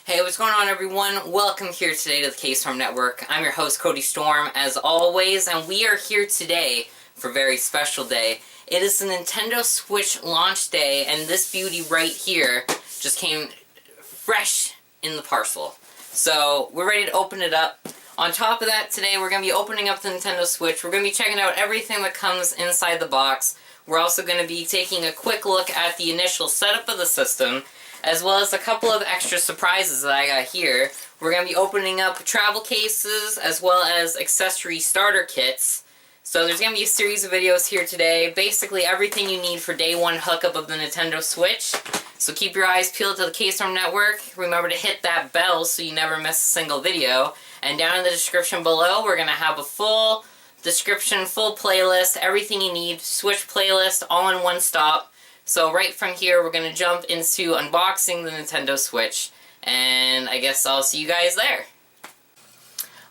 Hey, what's going on, everyone? Welcome here today to the K-Storm Network. I'm your host, Cody Storm, as always, and we are here today for a very special day. It is the Nintendo Switch launch day, and this beauty right here just came fresh in the parcel. So, we're ready to open it up. On top of that, today we're going to be opening up the Nintendo Switch. We're going to be checking out everything that comes inside the box. We're also going to be taking a quick look at the initial setup of the system, as well as a couple of extra surprises that I got here. We're going to be opening up travel cases, as well as accessory starter kits. So there's going to be a series of videos here today. Basically everything you need for day one hookup of the Nintendo Switch. So keep your eyes peeled to the K-Storm Network. Remember to hit that bell so you never miss a single video. And down in the description below, we're going to have a full description, full playlist, everything you need, Switch playlist, all in one stop. So right from here, we're going to jump into unboxing the Nintendo Switch, and I guess I'll see you guys there.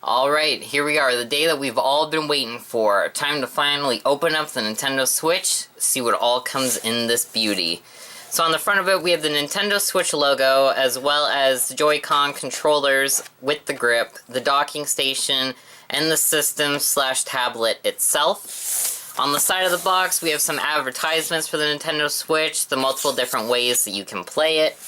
Alright, here we are, the day that we've all been waiting for. Time to finally open up the Nintendo Switch, see what all comes in this beauty. So on the front of it, we have the Nintendo Switch logo, as well as the Joy-Con controllers with the grip, the docking station, and the system/tablet itself. On the side of the box, we have some advertisements for the Nintendo Switch, the multiple different ways that you can play it.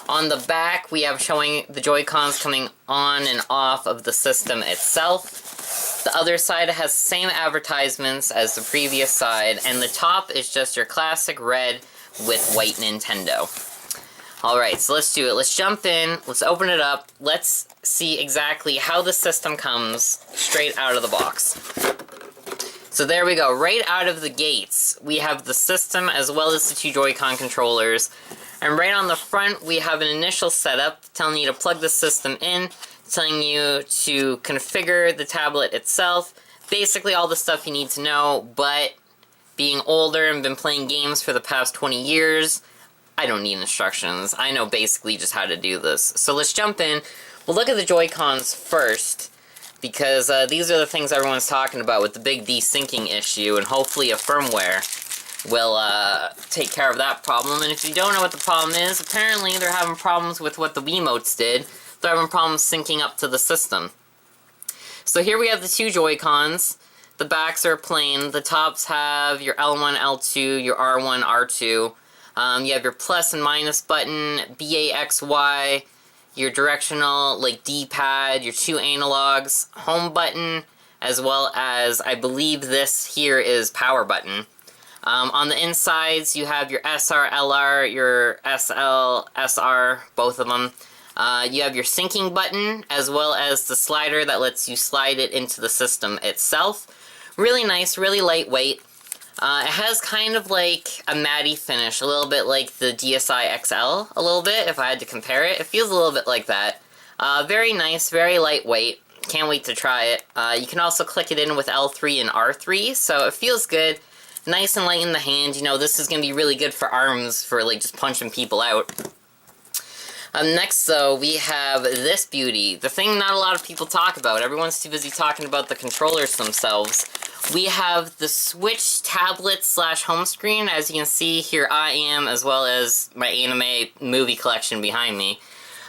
On the back, we have showing the Joy-Cons coming on and off of the system itself. The other side has the same advertisements as the previous side, and the top is just your classic red with white Nintendo. Alright, so let's do it. Let's jump in, let's open it up, let's see exactly how the system comes straight out of the box. So there we go, right out of the gates, we have the system as well as the two Joy-Con controllers. And right on the front, we have an initial setup telling you to plug the system in, telling you to configure the tablet itself. Basically all the stuff you need to know, but being older and been playing games for the past 20 years, I don't need instructions. I know basically just how to do this. So let's jump in. We'll look at the Joy-Cons first, because these are the things everyone's talking about with the big desyncing issue, and hopefully a firmware will take care of that problem. And if you don't know what the problem is, apparently they're having problems with what the Wiimotes did. They're having problems syncing up to the system. So here we have the two Joy-Cons. The backs are plain. The tops have your L1, L2, your R1, R2. You have your plus and minus button, B, A, X, Y, your directional, like, D-pad, your two analogs, home button, as well as, I believe this here is power button. On the insides, you have your SR, LR, your SL, SR, both of them. You have your syncing button, as well as the slider that lets you slide it into the system itself. Really nice, really lightweight. It has kind of like a matte finish, a little bit like the DSi XL, a little bit, if I had to compare it. It feels a little bit like that. Very nice, very lightweight. Can't wait to try it. You can also click it in with L3 and R3, so it feels good. Nice and light in the hand. You know, this is going to be really good for arms, for like just punching people out. Next, though, we have this beauty. The thing not a lot of people talk about. Everyone's too busy talking about the controllers themselves. We have the Switch tablet / home screen. As you can see, here I am, as well as my anime movie collection behind me.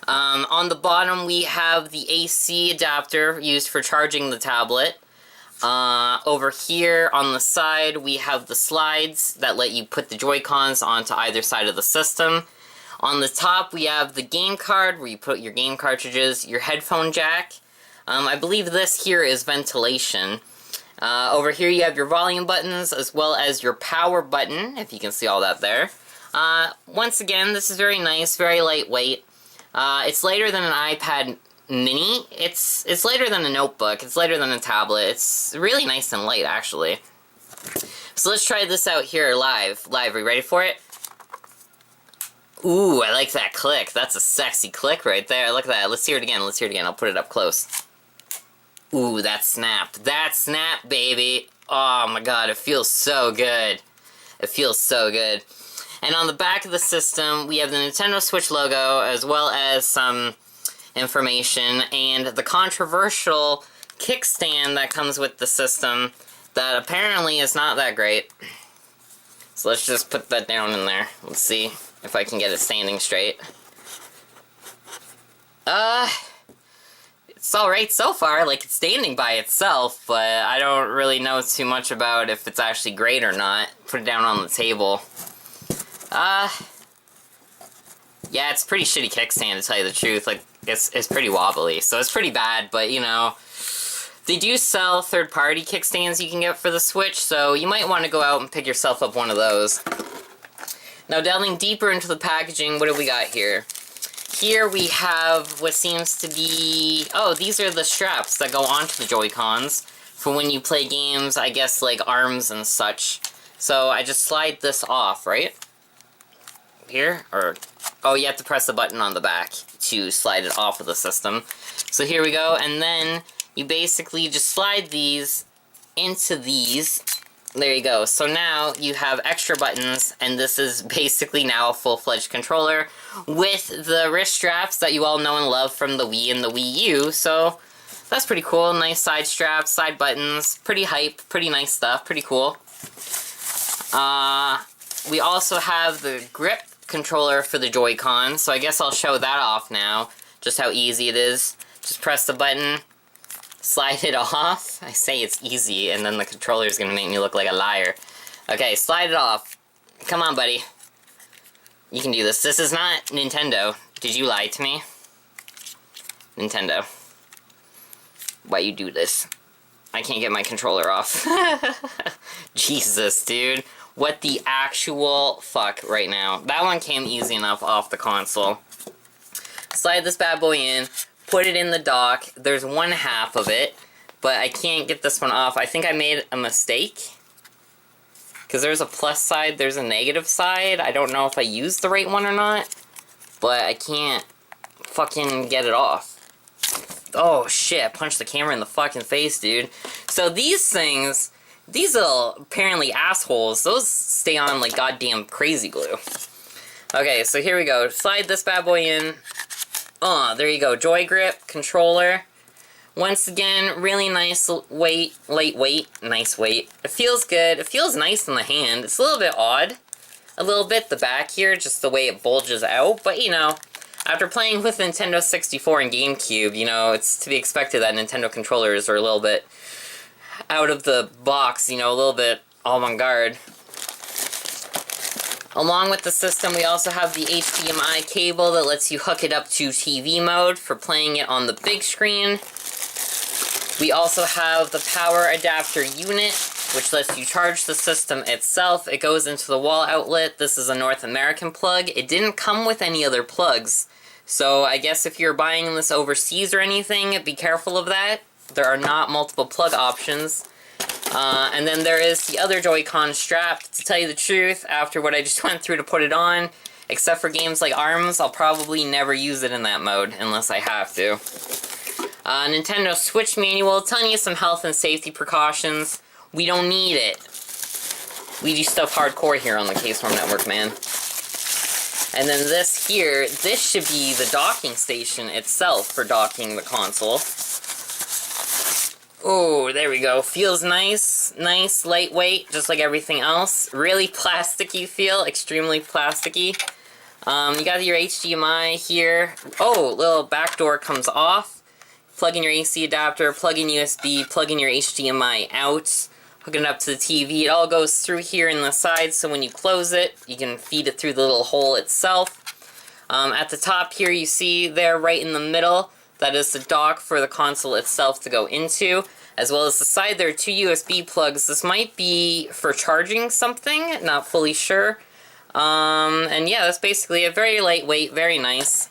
On the bottom, we have the AC adapter used for charging the tablet. Over here on the side, we have the slides that let you put the Joy-Cons onto either side of the system. On the top, we have the game card, where you put your game cartridges, your headphone jack. I believe this here is ventilation. Over here you have your volume buttons, as well as your power button, if you can see all that there. Once again, this is very nice, very lightweight. It's lighter than an iPad mini. It's lighter than a notebook. It's lighter than a tablet. It's really nice and light, actually. So let's try this out here live. Are you ready for it? Ooh, I like that click. That's a sexy click right there. Look at that. Let's hear it again. I'll put it up close. Ooh, that snapped. That snapped, baby. Oh my god, it feels so good. It feels so good. And on the back of the system, we have the Nintendo Switch logo, as well as some information, and the controversial kickstand that comes with the system that apparently is not that great. So let's just put that down in there. Let's see if I can get it standing straight. It's alright so far, like it's standing by itself, but I don't really know too much about if it's actually great or not. Put it down on the table. Yeah, it's a pretty shitty kickstand to tell you the truth. Like, it's pretty wobbly, so it's pretty bad, but you know, they do sell third-party kickstands you can get for the Switch, so you might want to go out and pick yourself up one of those. Now, delving deeper into the packaging, what do we got here? Here we have what seems to be... Oh, these are the straps that go onto the Joy-Cons for when you play games, I guess, like ARMS and such. So I just slide this off, right? Here? Or... Oh, you have to press the button on the back to slide it off of the system. So here we go, and then you basically just slide these into these. There you go. So now you have extra buttons, and this is basically now a full-fledged controller with the wrist straps that you all know and love from the Wii and the Wii U. So that's pretty cool. Nice side straps, side buttons, pretty hype, pretty nice stuff, pretty cool. We also have the grip controller for the Joy-Con, so I guess I'll show that off now, just how easy it is. Just press the button, slide it off. I say it's easy, and then the controller is going to make me look like a liar. Okay, slide it off. Come on, buddy. You can do this. This is not Nintendo. Did you lie to me? Nintendo. Why you do this? I can't get my controller off. Jesus, dude. What the actual fuck right now? That one came easy enough off the console. Slide this bad boy in, put it in the dock. There's one half of it, but I can't get this one off. I think I made a mistake. Because there's a plus side, there's a negative side. I don't know if I used the right one or not, but I can't fucking get it off. Oh shit, I punched the camera in the fucking face, dude. So these things... These little, apparently, assholes, those stay on like goddamn crazy glue. Okay, so here we go. Slide this bad boy in. Oh, there you go. Joy Grip controller. Once again, really nice weight, lightweight, nice weight. It feels good. It feels nice in the hand. It's a little bit odd. A little bit, the back here, just the way it bulges out. But, you know, after playing with Nintendo 64 and GameCube, you know, it's to be expected that Nintendo controllers are a little bit out of the box, you know, a little bit avant-garde. Along with the system, we also have the HDMI cable that lets you hook it up to TV mode for playing it on the big screen. We also have the power adapter unit, which lets you charge the system itself. It goes into the wall outlet. This is a North American plug. It didn't come with any other plugs, so I guess if you're buying this overseas or anything, be careful of that. There are not multiple plug options. And then there is the other Joy-Con strap. To tell you the truth, after what I just went through to put it on, except for games like ARMS, I'll probably never use it in that mode, unless I have to. Nintendo Switch manual, telling you some health and safety precautions. We don't need it. We do stuff hardcore here on the K-Storm Network, man. And then this here, this should be the docking station itself for docking the console. Oh, there we go. Feels nice. Nice, lightweight, just like everything else. Really plasticky feel. Extremely plasticky. You got your HDMI here. Oh, little back door comes off. Plug in your AC adapter, plug in USB, plug in your HDMI out. Hook it up to the TV. It all goes through here in the side, so when you close it, you can feed it through the little hole itself. At the top here, you see there, right in the middle, that is the dock for the console itself to go into. As well as the side, there are two USB plugs. This might be for charging something, not fully sure. And yeah, that's basically it. Very lightweight, very nice.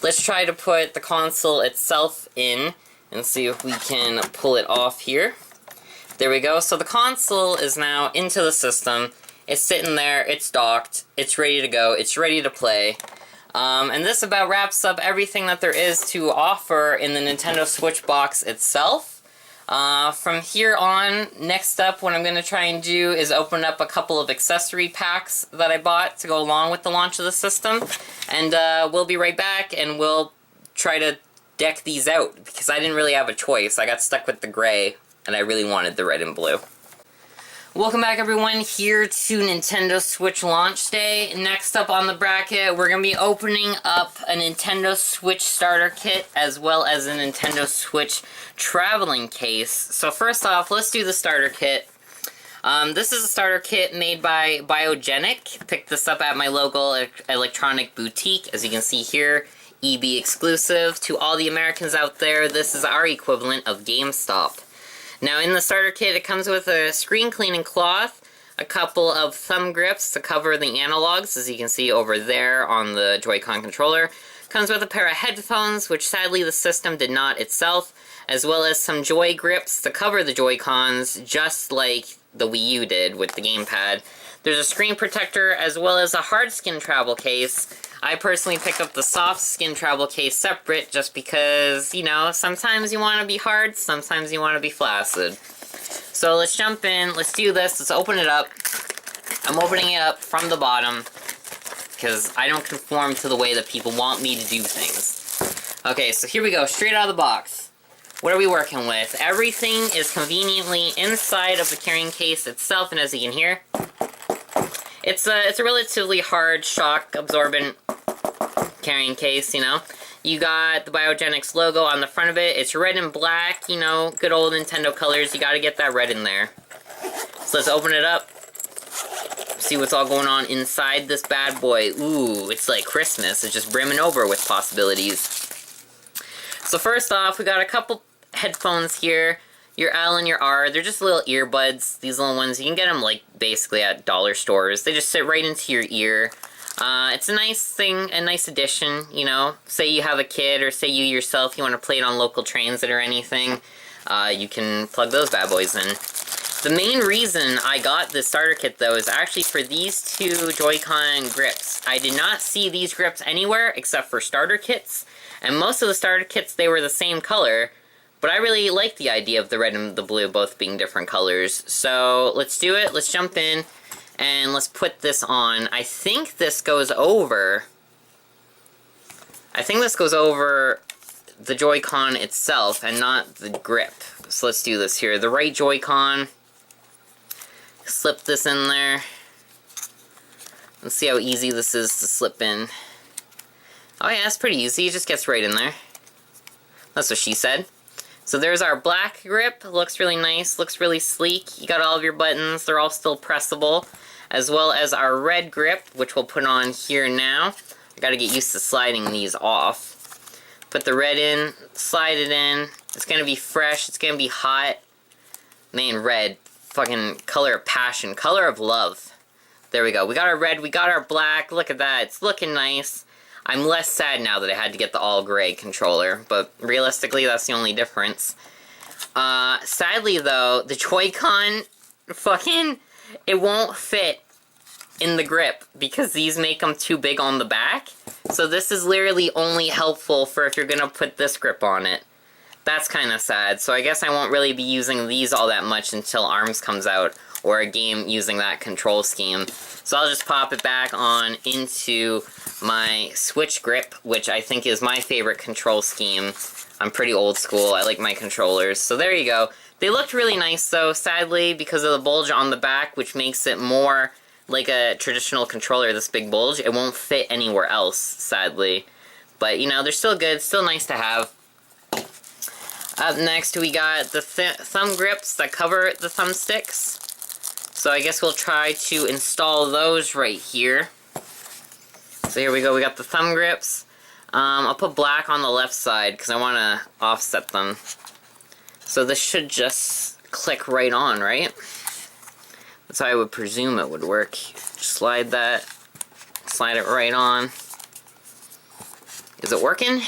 Let's try to put the console itself in and see if we can pull it off here. There we go. So the console is now into the system. It's sitting there, it's docked, it's ready to go, it's ready to play. And this about wraps up everything that there is to offer in the Nintendo Switch box itself. From here on, next up, what I'm going to try and do is open up a couple of accessory packs that I bought to go along with the launch of the system. And we'll be right back, and we'll try to deck these out, because I didn't really have a choice. I got stuck with the gray, and I really wanted the red and blue. Welcome back everyone here to Nintendo Switch launch day. Next up on the bracket, we're going to be opening up a Nintendo Switch Starter Kit as well as a Nintendo Switch traveling case. So first off, let's do the Starter Kit. This is a starter kit made by Biogenik. Picked this up at my local electronic boutique. As you can see here, EB exclusive. To all the Americans out there, this is our equivalent of GameStop. Now in the starter kit, it comes with a screen cleaning cloth, a couple of thumb grips to cover the analogs, as you can see over there on the Joy-Con controller. Comes with a pair of headphones, which sadly the system did not itself, as well as some Joy grips to cover the Joy-Cons, just like the Wii U did with the gamepad. There's a screen protector, as well as a hard skin travel case. I personally picked up the soft skin travel case separate just because, you know, sometimes you want to be hard, sometimes you want to be flaccid. So let's jump in, let's do this, let's open it up. I'm opening it up from the bottom because I don't conform to the way that people want me to do things. Okay, so here we go, straight out of the box. What are we working with? Everything is conveniently inside of the carrying case itself, and as you can hear, it's a relatively hard, shock absorbent carrying case, you know. You got the Biogenik's logo on the front of it. It's red and black, you know, good old Nintendo colors. You gotta get that red in there. So let's open it up. See what's all going on inside this bad boy. Ooh, it's like Christmas. It's just brimming over with possibilities. So first off, we got a couple headphones here. Your L and your R, they're just little earbuds. These little ones, you can get them like basically at dollar stores. They just sit right into your ear. It's a nice thing, a nice addition, you know. Say you have a kid, or say you yourself, you want to play it on local transit or anything. You can plug those bad boys in. The main reason I got this starter kit though is actually for these two Joy-Con grips. I did not see these grips anywhere except for starter kits. And most of the starter kits, they were the same color. But I really like the idea of the red and the blue both being different colors. So let's do it. Let's jump in and let's put this on. I think this goes over the Joy-Con itself and not the grip. So let's do this here. The right Joy-Con. Slip this in there. Let's see how easy this is to slip in. Oh yeah, it's pretty easy. It just gets right in there. That's what she said. So there's our black grip. Looks really nice, looks really sleek. You got all of your buttons, they're all still pressable. As well as our red grip, which we'll put on here now. I gotta get used to sliding these off. Put the red in, slide it in. It's gonna be fresh, it's gonna be hot. Man, red. Fucking color of passion, color of love. There we go. We got our red, we got our black. Look at that, it's looking nice. I'm less sad now that I had to get the all-gray controller, but realistically, that's the only difference. Sadly, though, the Joy-Con, it won't fit in the grip, because these make them too big on the back. So this is literally only helpful for if you're gonna put this grip on it. That's kind of sad, so I guess I won't really be using these all that much until ARMS comes out, or a game using that control scheme. So I'll just pop it back on into my Switch grip, which I think is my favorite control scheme. I'm pretty old school, I like my controllers. So there you go. They looked really nice though, sadly, because of the bulge on the back, which makes it more like a traditional controller, this big bulge. It won't fit anywhere else, sadly. But, you know, they're still good, still nice to have. Up next, we got the thumb grips that cover the thumbsticks. So I guess we'll try to install those right here. So here we go, we got the thumb grips. I'll put black on the left side because I want to offset them. So this should just click right on, right? That's how I would presume it would work. Just slide that, slide it right on. Is it working?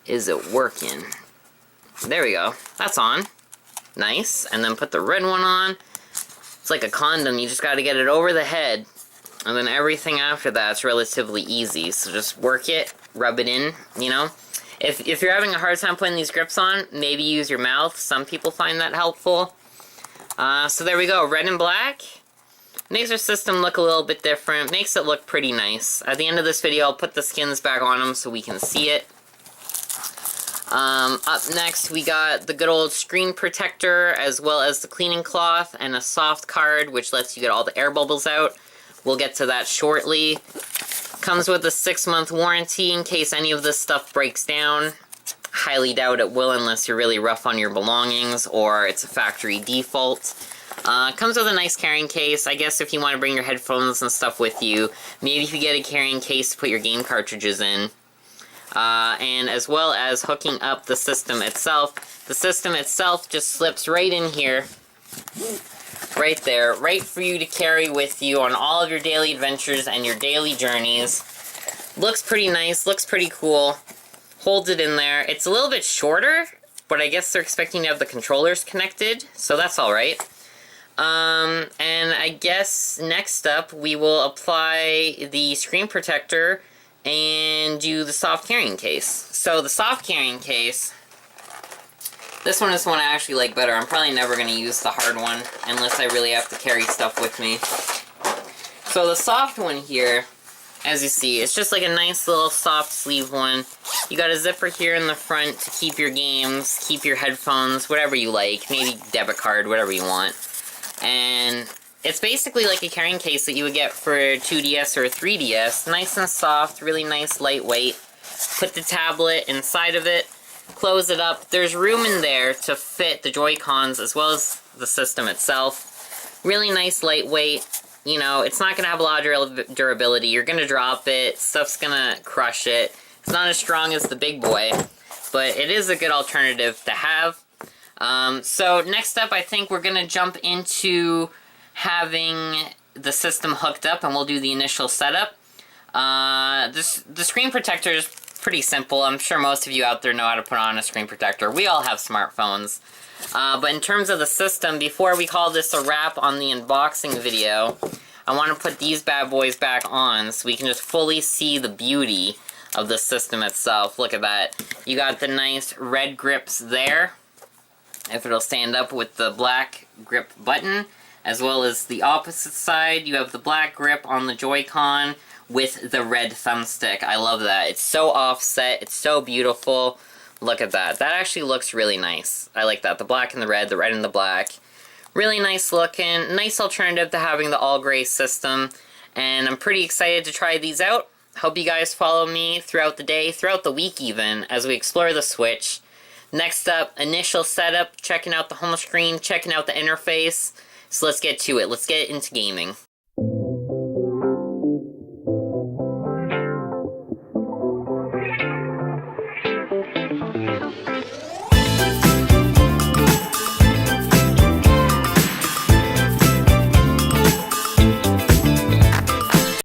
Is it working? There we go, that's on. Nice, and then put the red one on. It's like a condom, you just gotta get it over the head. And then everything after that's relatively easy. So just work it, rub it in, you know. If you're having a hard time putting these grips on, maybe use your mouth. Some people find that helpful. So there we go, red and black. Makes our system look a little bit different. Makes it look pretty nice. At the end of this video, I'll put the skins back on them so we can see it. Up next, we got the good old screen protector, as well as the cleaning cloth, and a soft card, which lets you get all the air bubbles out. We'll get to that shortly. Comes with a 6-month warranty in case any of this stuff breaks down. Highly doubt it will unless you're really rough on your belongings or it's a factory default. Comes with a nice carrying case. I guess if you want to bring your headphones and stuff with you, maybe if you get a carrying case to put your game cartridges in. And as well as hooking up the system itself. The system itself just slips right in here. Right there. Right for you to carry with you on all of your daily adventures and your daily journeys. Looks pretty nice. Looks pretty cool. Holds it in there. It's a little bit shorter, but I guess they're expecting to have the controllers connected, so that's alright. And I guess next up we will apply the screen protector and do the soft carrying case. So the soft carrying case, this one is the one I actually like better. I'm probably never going to use the hard one unless I really have to carry stuff with me. So the soft one here, as you see, it's just like a nice little soft sleeve one. You got a zipper here in the front to keep your games, keep your headphones, whatever you like. Maybe debit card, whatever you want. And it's basically like a carrying case that you would get for a 2DS or a 3DS. Nice and soft, really nice, lightweight. Put the tablet inside of it, close it up. There's room in there to fit the Joy-Cons as well as the system itself. Really nice, lightweight. You know, it's not going to have a lot of durability. You're going to drop it. Stuff's going to crush it. It's not as strong as the big boy, but it is a good alternative to have. So next up, I think we're going to jump into having the system hooked up, and we'll do the initial setup. The screen protector is pretty simple. I'm sure most of you out there know how to put on a screen protector. We all have smartphones. But in terms of the system, before we call this a wrap on the unboxing video, I want to put these bad boys back on so we can just fully see the beauty of the system itself. Look at that. You got the nice red grips there, if it'll stand up with the black grip button, as well as the opposite side, you have the black grip on the Joy-Con with the red thumbstick. I love that. It's so offset. It's so beautiful. Look at that. That actually looks really nice. I like that. The black and the red and the black. Really nice looking. Nice alternative to having the all-gray system. And I'm pretty excited to try these out. Hope you guys follow me throughout the day, throughout the week even, as we explore the Switch. Next up, initial setup, checking out the home screen, checking out the interface. So let's get to it. Let's get into gaming.